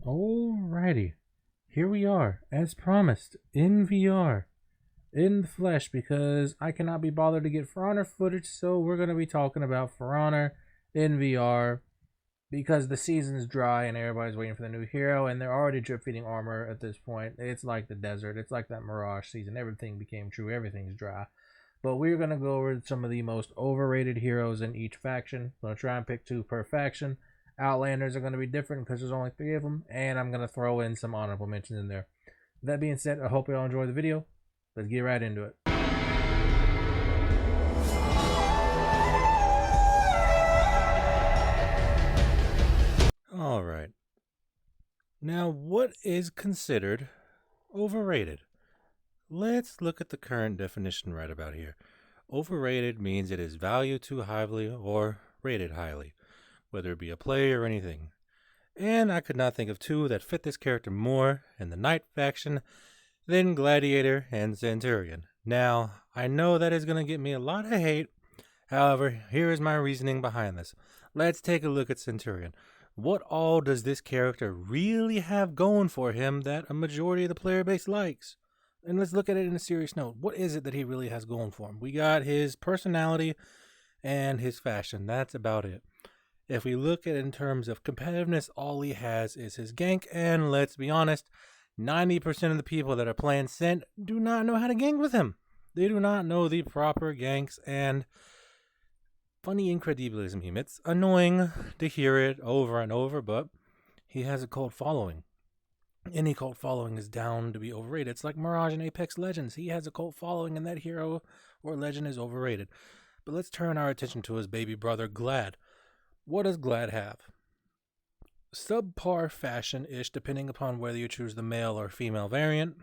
Alrighty, here we are, as promised, in VR, in the flesh, because I cannot be bothered to get For Honor footage, so we're going to be talking about For Honor in VR, because the season's dry and everybody's waiting for the new hero, and they're already drip feeding armor at this point. It's like the desert, it's like that Mirage season, everything became true, everything's dry. But we're going to go over some of the most overrated heroes in each faction. I'm going to try and pick two per faction. Outlanders are going to be different because there's only three of them, and I'm going to throw in some honorable mentions in there. That being said, I hope you all enjoy the video. Let's get right into it. Alright. Now, what is considered overrated? Let's look at the current definition right about here. Overrated means it is valued too highly or rated highly, whether it be a play or anything. And I could not think of two that fit this character more in the Knight faction than Gladiator and Centurion. Now, I know that is going to get me a lot of hate. However, here is my reasoning behind this. Let's take a look at Centurion. What all does this character really have going for him that a majority of the player base likes? And let's look at it in a serious note. What is it that he really has going for him? We got his personality and his fashion. That's about it. If we look at it in terms of competitiveness, all he has is his gank. And let's be honest, 90% of the people that are playing Cent do not know how to gank with him. They do not know the proper ganks, and funny incredibilism him. It's annoying to hear it over and over, but he has a cult following. Any cult following is down to be overrated. It's like Mirage and Apex Legends. He has a cult following, and that hero or legend is overrated. But let's turn our attention to his baby brother, Glad. What does Glad have? Subpar fashion-ish, depending upon whether you choose the male or female variant,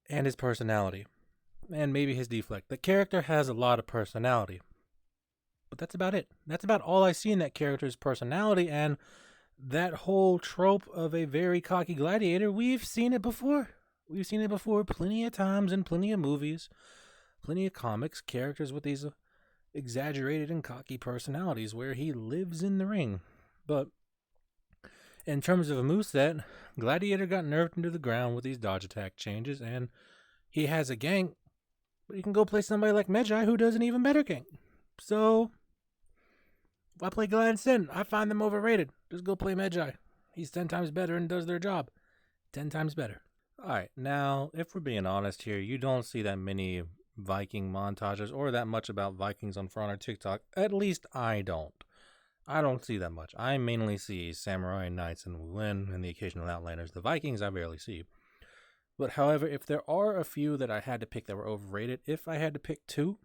and his personality, and maybe his deflect. The character has a lot of personality, but that's about it. That's about all I see in that character's personality, and that whole trope of a very cocky gladiator, we've seen it before. We've seen it before plenty of times in plenty of movies, plenty of comics, characters with these exaggerated and cocky personalities where he lives in the ring. But in terms of a moveset, Gladiator got nerfed into the ground with these dodge attack changes, and he has a gank, but you can go play somebody like Medjai who does an even better gank. So, if I play Glad and Sin, I find them overrated. Just go play Medjai. He's 10 times better and does their job. 10 times better. Alright, now, if we're being honest here, you don't see that many Viking montages or that much about Vikings on For Honor TikTok. At least I don't. I don't see that much. I mainly see Samurai, Knights, and Wulin, and the occasional Outlanders. The Vikings I barely see. But however, if there are a few that I had to pick that were overrated, if I had to pick two,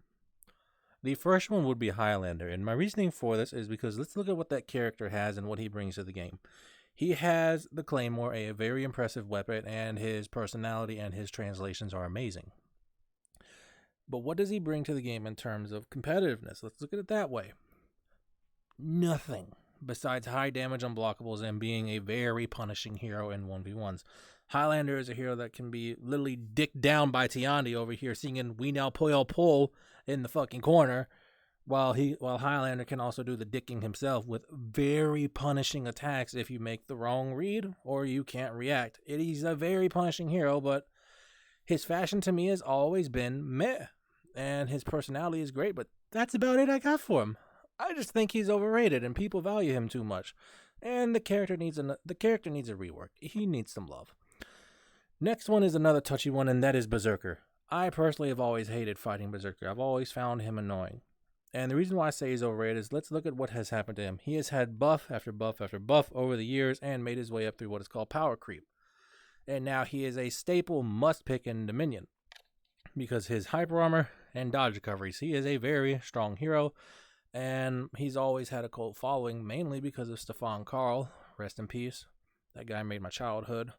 the first one would be Highlander, and my reasoning for this is because let's look at what that character has and what he brings to the game. He has the Claymore, a very impressive weapon, and his personality and his translations are amazing. But what does he bring to the game in terms of competitiveness? Let's look at it that way. Nothing besides high damage unblockables and being a very punishing hero in 1v1s. Highlander is a hero that can be literally dicked down by Tiandi over here singing We Now Pull in the fucking corner, while Highlander can also do the dicking himself with very punishing attacks if you make the wrong read or you can't react. He's a very punishing hero, but his fashion to me has always been meh, and his personality is great, but that's about it I got for him. I just think he's overrated and people value him too much, and the character needs a rework. He needs some love. Next one is another touchy one, and that is Berserker. I personally have always hated fighting Berserker. I've always found him annoying. And the reason why I say he's overrated is let's look at what has happened to him. He has had buff after buff after buff over the years and made his way up through what is called power creep. And now he is a staple must-pick in Dominion because his hyper armor and dodge recoveries. He is a very strong hero, and he's always had a cult following, mainly because of Stefan Karl. Rest in peace. That guy made my childhood.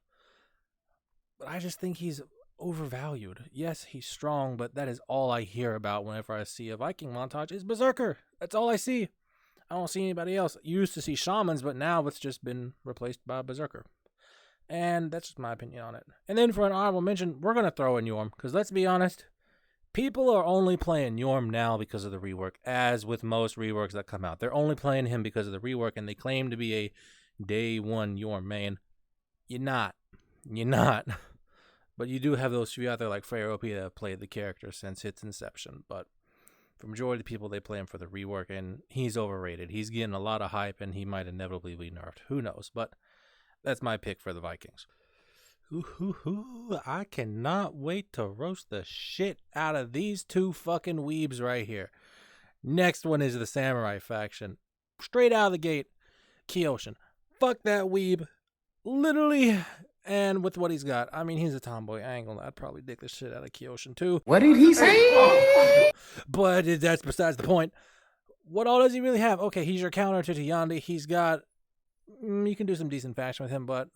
But I just think he's overvalued. Yes, he's strong, but that is all I hear about whenever I see a Viking montage is Berserker. That's all I see. I don't see anybody else. You used to see shamans, but now it's just been replaced by Berserker. And that's just my opinion on it. And then for an honorable mention, we're going to throw in Yorm, because let's be honest, people are only playing Yorm now because of the rework, as with most reworks that come out. They're only playing him because of the rework, and they claim to be a day one Yorm main. You're not. You're not. But you do have those few out there like Freyr OP that have played the character since its inception. But for majority of the people, they play him for the rework, and he's overrated. He's getting a lot of hype, and he might inevitably be nerfed. Who knows? But that's my pick for the Vikings. I cannot wait to roast the shit out of these two fucking weebs right here. Next one is the Samurai faction. Straight out of the gate, Kyoshin. Fuck that weeb. Literally. And with what he's got, I mean, he's a tomboy. I ain't gonna lie, I'd probably dick the shit out of Kyoshin too. What did he say? But that's besides the point. What all does he really have? Okay, he's your counter to Tiandi. He's got... you can do some decent fashion with him, but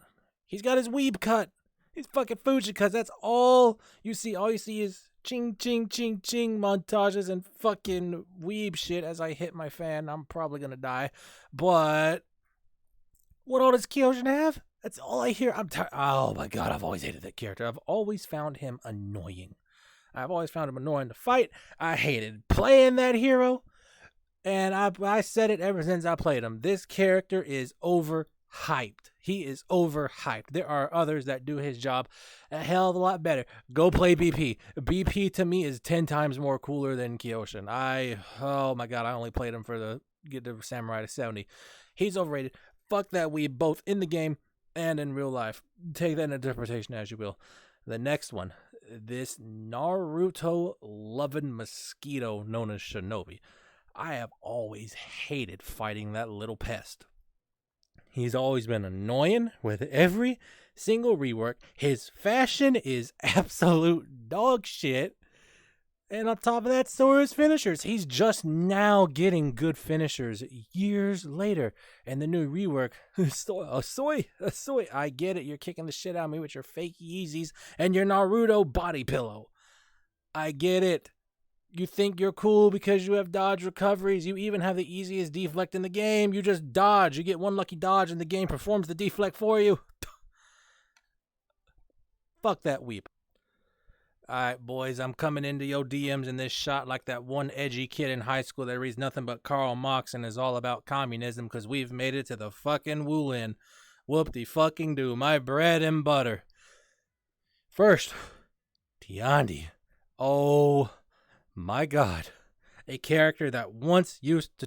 he's got his weeb cut. His fucking Fuji cuts. That's all you see. All you see is ching, ching, ching, ching montages and fucking weeb shit as I hit my fan. I'm probably gonna die. But what all does Kyoshin have? That's all I hear. I'm tired. Oh my god, I've always hated that character. I've always found him annoying. I've always found him annoying to fight. I hated playing that hero. And I said it ever since I played him. This character is overhyped. He is overhyped. There are others that do his job a hell of a lot better. Go play BP. BP to me is 10 times more cooler than Kyoshin. Oh my god, I only played him for get the Samurai to 70. He's overrated. Fuck that weeb, both in the game and in real life. Take that interpretation as you will. The next one, this Naruto loving mosquito known as Shinobi. I have always hated fighting that little pest. He's always been annoying with every single rework. His fashion is absolute dog shit. And on top of that, so are his finishers. He's just now getting good finishers years later. And the new rework, soy. I get it. You're kicking the shit out of me with your fake Yeezys and your Naruto body pillow. I get it. You think you're cool because you have dodge recoveries. You even have the easiest deflect in the game. You just dodge. You get one lucky dodge and the game performs the deflect for you. Fuck that weep. Alright, boys, I'm coming into your DMs in this shot like that one edgy kid in high school that reads nothing but Karl Marx and is all about communism because we've made it to the fucking Wulin. Whoop-de-fucking-do. My bread and butter. First, Tiandi. Oh... my god, a character that once used to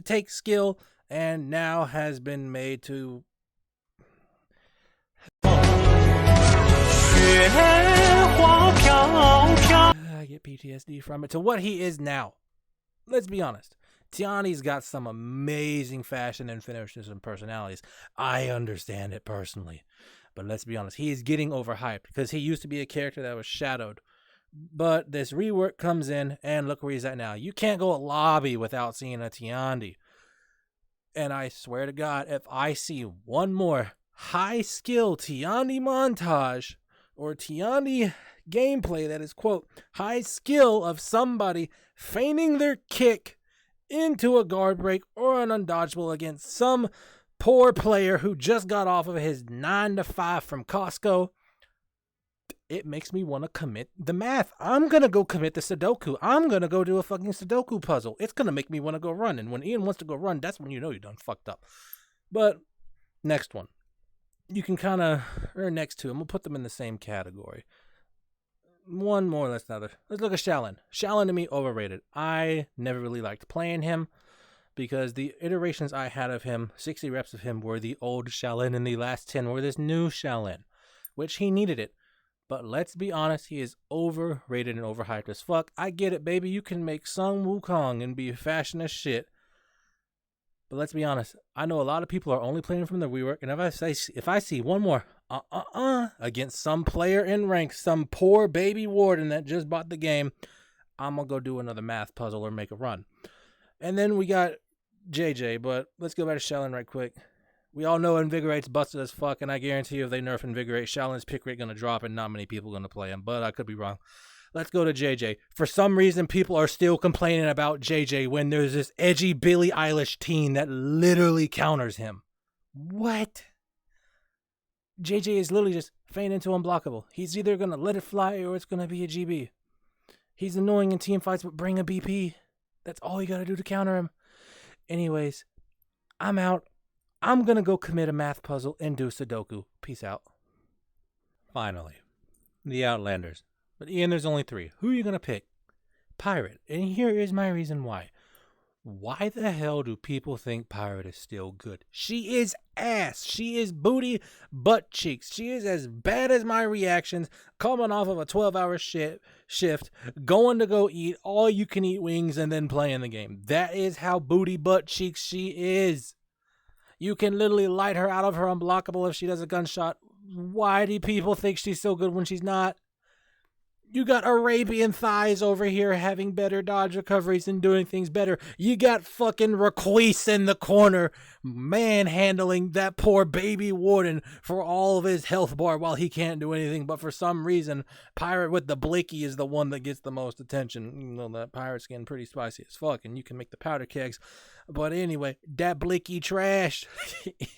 take skill and now has been made to I get PTSD from it, to what he is now. Let's be honest. Tiani's got some amazing fashion and finishes and personalities. I understand it personally. But let's be honest, he is getting overhyped because he used to be a character that was shadowed. But this rework comes in, and look where he's at now. You can't go a lobby without seeing a Tiandi. And I swear to God, if I see one more high-skill Tiandi montage or Tiandi gameplay that is, quote, high skill of somebody feigning their kick into a guard break or an undodgeable against some poor player who just got off of his 9-to-5 from Costco, it makes me want to commit the math. I'm going to go commit the Sudoku. I'm going to go do a fucking Sudoku puzzle. It's going to make me want to go run. And when Ian wants to go run, that's when you know you're done fucked up. But next one. You can kind of, or next two, and we'll put them in the same category. One more or less than the other. Let's look at Shaolin. Shaolin to me, overrated. I never really liked playing him because the iterations I had of him, 60 reps of him, were the old Shaolin, and the last 10 were this new Shaolin, which he needed it. But let's be honest, he is overrated and overhyped as fuck. I get it, baby. You can make Sung Wukong and be fashion as shit. But let's be honest. I know a lot of people are only playing from the rework. And if I see one more against some player in rank, some poor baby warden that just bought the game, I'm going to go do another math puzzle or make a run. And then we got JJ. But let's go back to Shaolin right quick. We all know Invigorate's busted as fuck, and I guarantee you if they nerf Invigorate, Shaolin's pick rate going to drop and not many people going to play him, but I could be wrong. Let's go to JJ. For some reason, people are still complaining about JJ when there's this edgy Billie Eilish teen that literally counters him. What? JJ is literally just feigning into unblockable. He's either going to let it fly or it's going to be a GB. He's annoying in team fights, but bring a BP. That's all you got to do to counter him. Anyways, I'm out. I'm gonna go commit a math puzzle and do Sudoku. Peace out. Finally, the Outlanders. But Ian, there's only 3. Who are you gonna pick? Pirate. And here is my reason why. Why the hell do people think Pirate is still good? She is ass. She is booty butt cheeks. She is as bad as my reactions coming off of a 12-hour shift, going to go eat all you can eat wings and then playing the game. That is how booty butt cheeks she is. You can literally light her out of her unblockable if she does a gunshot. Why do people think she's so good when she's not? You got Arabian thighs over here having better dodge recoveries and doing things better. You got fucking Requise in the corner manhandling that poor baby warden for all of his health bar while he can't do anything. But for some reason, Pirate with the blicky is the one that gets the most attention. You know, that pirate's getting pretty spicy as fuck, and you can make the powder kegs. But anyway, that blicky trash.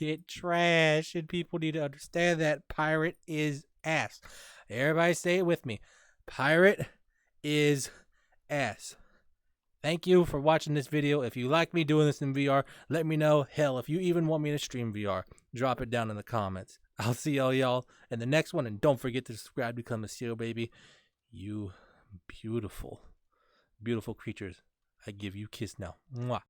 It trash, and people need to understand that Pirate is ass. Everybody say it with me. Pirate is ass. Thank you for watching this video. If you like me doing this in VR, let me know. Hell, if you even want me to stream VR, drop it down in the comments. I'll see all y'all in the next one. And don't forget to subscribe to become a seal, baby. You beautiful, beautiful creatures. I give you a kiss now. Mwah.